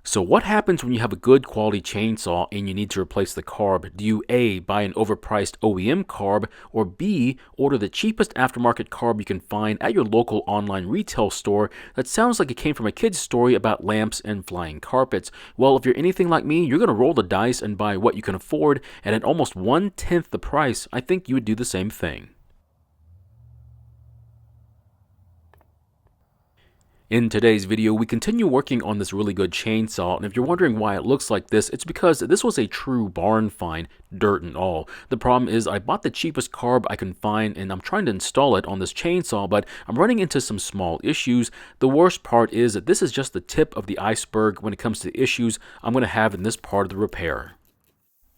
So what happens when you have a good quality chainsaw and you need to replace the carb? Do you A, buy an overpriced OEM carb, or B, order the cheapest aftermarket carb you can find at your local online retail store that sounds like it came from a kid's story about lamps and flying carpets? Well, if you're anything like me, you're going to roll the dice and buy what you can afford, and at almost 1/10 the price, I think you would do the same thing. In today's video, we continue working on this really good chainsaw, and if you're wondering why it looks like this, it's because this was a true barn find, dirt and all. The problem is I bought the cheapest carb I can find, and I'm trying to install it on this chainsaw, but I'm running into some small issues. The worst part is that this is just the tip of the iceberg when it comes to the issues I'm going to have in this part of the repair.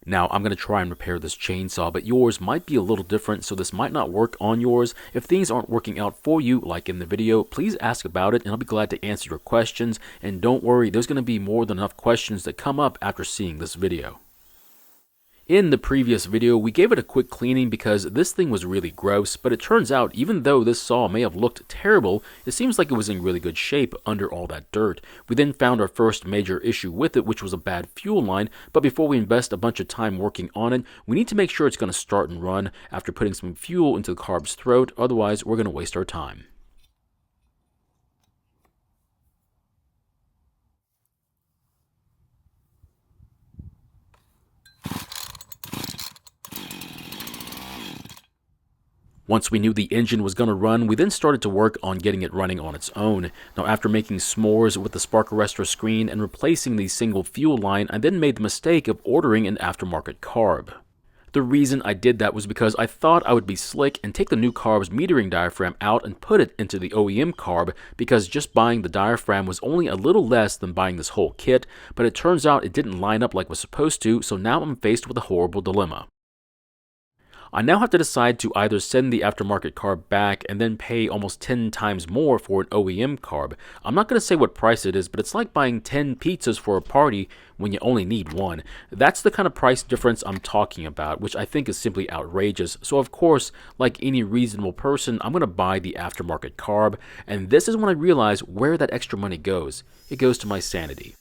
Now, I'm going to try and repair this chainsaw, but yours might be a little different, so this might not work on yours. If things aren't working out for you, like in the video, please ask about it, and I'll be glad to answer your questions. And don't worry, there's going to be more than enough questions that come up after seeing this video. In the previous video, we gave it a quick cleaning because this thing was really gross, but it turns out even though this saw may have looked terrible, it seems like it was in really good shape under all that dirt. We then found our first major issue with it, which was a bad fuel line, but before we invest a bunch of time working on it, we need to make sure it's going to start and run after putting some fuel into the carb's throat, otherwise we're going to waste our time. Once we knew the engine was going to run, we then started to work on getting it running on its own. Now, after making s'mores with the spark arrestor screen and replacing the single fuel line, I then made the mistake of ordering an aftermarket carb. The reason I did that was because I thought I would be slick and take the new carb's metering diaphragm out and put it into the OEM carb, because just buying the diaphragm was only a little less than buying this whole kit, but it turns out it didn't line up like it was supposed to, so now I'm faced with a horrible dilemma. I now have to decide to either send the aftermarket carb back and then pay almost 10 times more for an OEM carb. I'm not going to say what price it is, but it's like buying 10 pizzas for a party when you only need one. That's the kind of price difference I'm talking about, which I think is simply outrageous. So of course, like any reasonable person, I'm going to buy the aftermarket carb, and this is when I realize where that extra money goes. It goes to my sanity.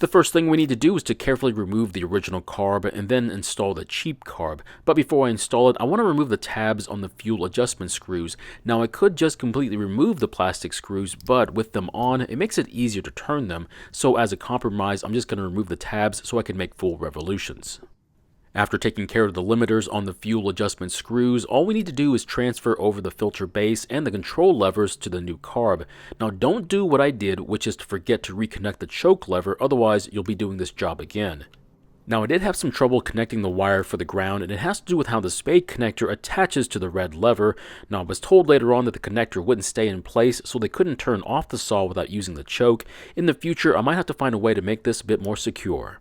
The first thing we need to do is to carefully remove the original carb and then install the cheap carb. But before I install it, I want to remove the tabs on the fuel adjustment screws. Now, I could just completely remove the plastic screws, but with them on, it makes it easier to turn them. So as a compromise, I'm just going to remove the tabs so I can make full revolutions. After taking care of the limiters on the fuel adjustment screws, all we need to do is transfer over the filter base and the control levers to the new carb. Now, don't do what I did, which is to forget to reconnect the choke lever, otherwise you'll be doing this job again. Now, I did have some trouble connecting the wire for the ground, and it has to do with how the spade connector attaches to the red lever. Now, I was told later on that the connector wouldn't stay in place, so they couldn't turn off the saw without using the choke. In the future, I might have to find a way to make this a bit more secure.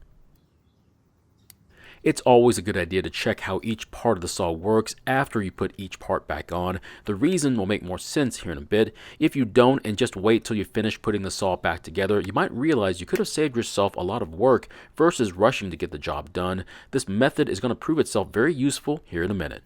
It's always a good idea to check how each part of the saw works after you put each part back on. The reason will make more sense here in a bit. If you don't and just wait till you finish putting the saw back together, you might realize you could have saved yourself a lot of work versus rushing to get the job done. This method is going to prove itself very useful here in a minute.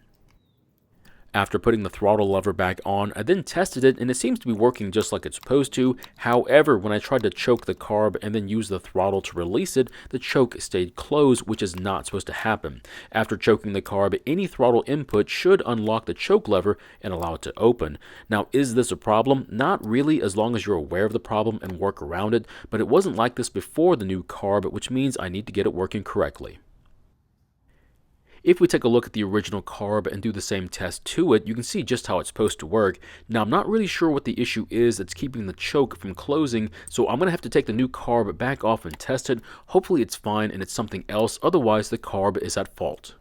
After putting the throttle lever back on, I then tested it and it seems to be working just like it's supposed to. However, when I tried to choke the carb and then use the throttle to release it, the choke stayed closed, which is not supposed to happen. After choking the carb, any throttle input should unlock the choke lever and allow it to open. Now, is this a problem? Not really, as long as you're aware of the problem and work around it, but it wasn't like this before the new carb, which means I need to get it working correctly. If we take a look at the original carb and do the same test to it, you can see just how it's supposed to work. Now, I'm not really sure what the issue is that's keeping the choke from closing, so I'm going to have to take the new carb back off and test it. Hopefully it's fine and it's something else, otherwise the carb is at fault.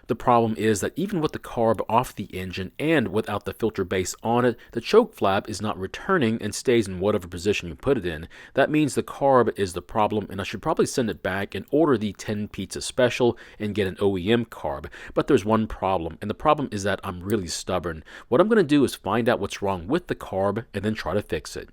The problem is that even with the carb off the engine and without the filter base on it, the choke flap is not returning and stays in whatever position you put it in. That means the carb is the problem, and I should probably send it back and order the 10 pizza special and get an OEM carb. But there's one problem, and the problem is that I'm really stubborn. What I'm going to do is find out what's wrong with the carb and then try to fix it.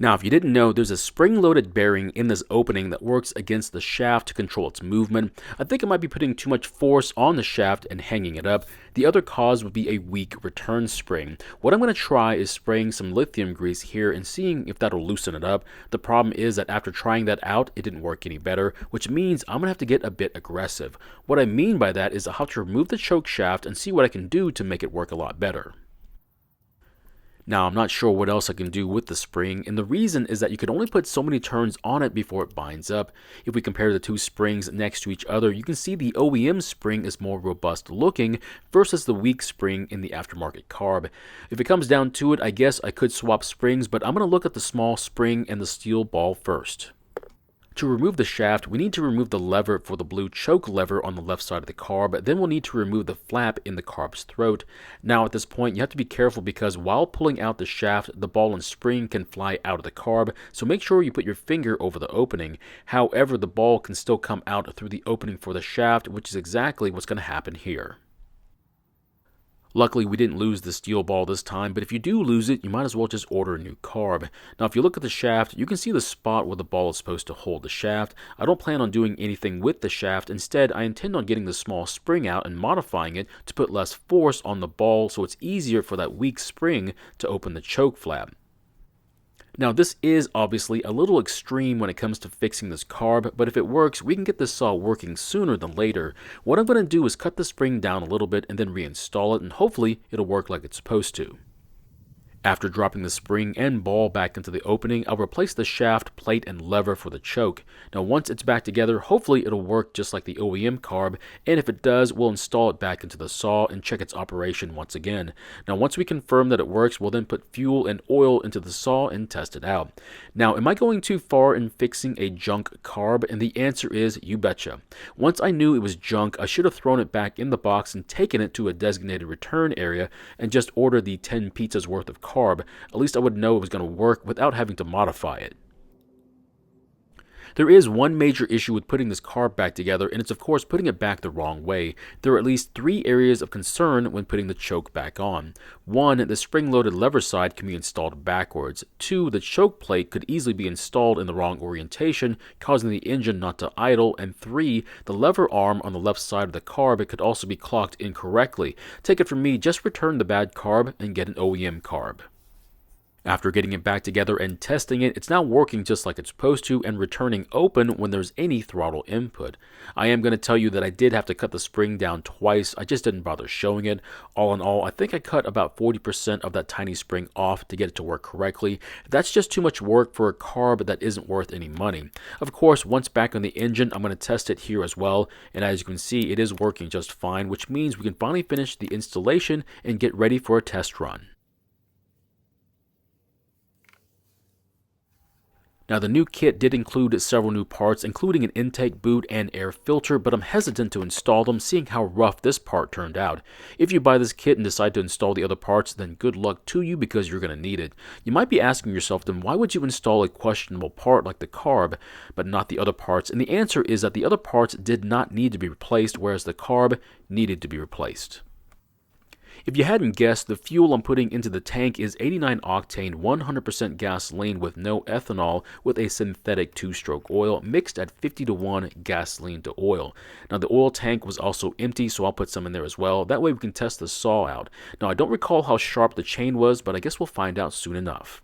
Now, if you didn't know, there's a spring-loaded bearing in this opening that works against the shaft to control its movement. I think it might be putting too much force on the shaft and hanging it up. The other cause would be a weak return spring. What I'm going to try is spraying some lithium grease here and seeing if that'll loosen it up. The problem is that after trying that out, it didn't work any better, which means I'm going to have to get a bit aggressive. What I mean by that is I'll have to remove the choke shaft and see what I can do to make it work a lot better. Now, I'm not sure what else I can do with the spring, and the reason is that you can only put so many turns on it before it binds up. If we compare the two springs next to each other, you can see the OEM spring is more robust looking versus the weak spring in the aftermarket carb. If it comes down to it, I guess I could swap springs, but I'm going to look at the small spring and the steel ball first. To remove the shaft, we need to remove the lever for the blue choke lever on the left side of the carb. Then we'll need to remove the flap in the carb's throat. Now at this point, you have to be careful because while pulling out the shaft, the ball and spring can fly out of the carb, so make sure you put your finger over the opening. However, the ball can still come out through the opening for the shaft, which is exactly what's going to happen here. Luckily, we didn't lose the steel ball this time, but if you do lose it, you might as well just order a new carb. Now, if you look at the shaft, you can see the spot where the ball is supposed to hold the shaft. I don't plan on doing anything with the shaft. Instead, I intend on getting the small spring out and modifying it to put less force on the ball so it's easier for that weak spring to open the choke flap. Now, this is obviously a little extreme when it comes to fixing this carb, but if it works, we can get this saw working sooner than later. What I'm going to do is cut the spring down a little bit and then reinstall it, and hopefully it'll work like it's supposed to. After dropping the spring and ball back into the opening, I'll replace the shaft, plate, and lever for the choke. Now once it's back together, hopefully it'll work just like the OEM carb, and if it does, we'll install it back into the saw and check its operation once again. Now once we confirm that it works, we'll then put fuel and oil into the saw and test it out. Now, am I going too far in fixing a junk carb? And the answer is, you betcha. Once I knew it was junk, I should have thrown it back in the box and taken it to a designated return area and just ordered the 10 pizzas worth of carb. At least I would know it was going to work without having to modify it. There is one major issue with putting this carb back together, and it's of course putting it back the wrong way. There are at least 3 areas of concern when putting the choke back on. 1, the spring-loaded lever side can be installed backwards. 2, the choke plate could easily be installed in the wrong orientation, causing the engine not to idle. And 3, the lever arm on the left side of the carb could also be clocked incorrectly. Take it from me, just return the bad carb and get an OEM carb. After getting it back together and testing it, it's now working just like it's supposed to and returning open when there's any throttle input. I am going to tell you that I did have to cut the spring down twice. I just didn't bother showing it. All in all, I think I cut about 40% of that tiny spring off to get it to work correctly. That's just too much work for a carb that isn't worth any money. Of course, once back on the engine, I'm going to test it here as well, and as you can see, it is working just fine, which means we can finally finish the installation and get ready for a test run. Now, the new kit did include several new parts, including an intake boot and air filter, but I'm hesitant to install them, seeing how rough this part turned out. If you buy this kit and decide to install the other parts, then good luck to you because you're going to need it. You might be asking yourself, then why would you install a questionable part like the carb, but not the other parts? And the answer is that the other parts did not need to be replaced, whereas the carb needed to be replaced. If you hadn't guessed, the fuel I'm putting into the tank is 89 octane 100% gasoline with no ethanol with a synthetic 2-stroke oil mixed at 50-to-1 gasoline to oil. Now the oil tank was also empty, so I'll put some in there as well. That way we can test the saw out. Now I don't recall how sharp the chain was, but I guess we'll find out soon enough.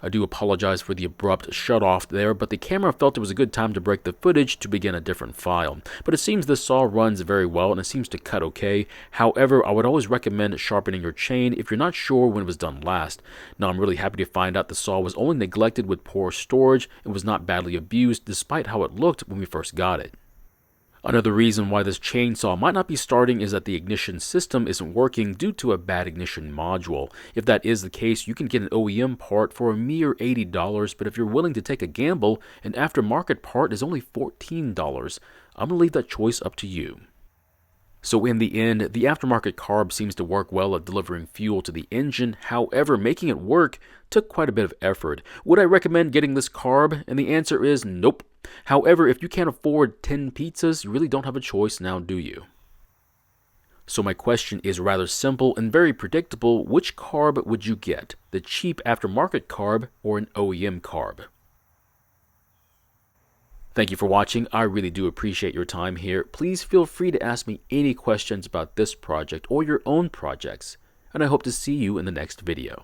I do apologize for the abrupt shut-off there, but the camera felt it was a good time to break the footage to begin a different file. But it seems this saw runs very well and it seems to cut okay. However, I would always recommend sharpening your chain if you're not sure when it was done last. Now, I'm really happy to find out the saw was only neglected with poor storage and was not badly abused despite how it looked when we first got it. Another reason why this chainsaw might not be starting is that the ignition system isn't working due to a bad ignition module. If that is the case, you can get an OEM part for a mere $80, but if you're willing to take a gamble, an aftermarket part is only $14. I'm going to leave that choice up to you. So in the end, the aftermarket carb seems to work well at delivering fuel to the engine. However, making it work took quite a bit of effort. Would I recommend getting this carb? And the answer is nope. However, if you can't afford 10 pizzas, you really don't have a choice now, do you? So my question is rather simple and very predictable. Which carb would you get? The cheap aftermarket carb or an OEM carb? Thank you for watching. I really do appreciate your time here. Please feel free to ask me any questions about this project or your own projects, and I hope to see you in the next video.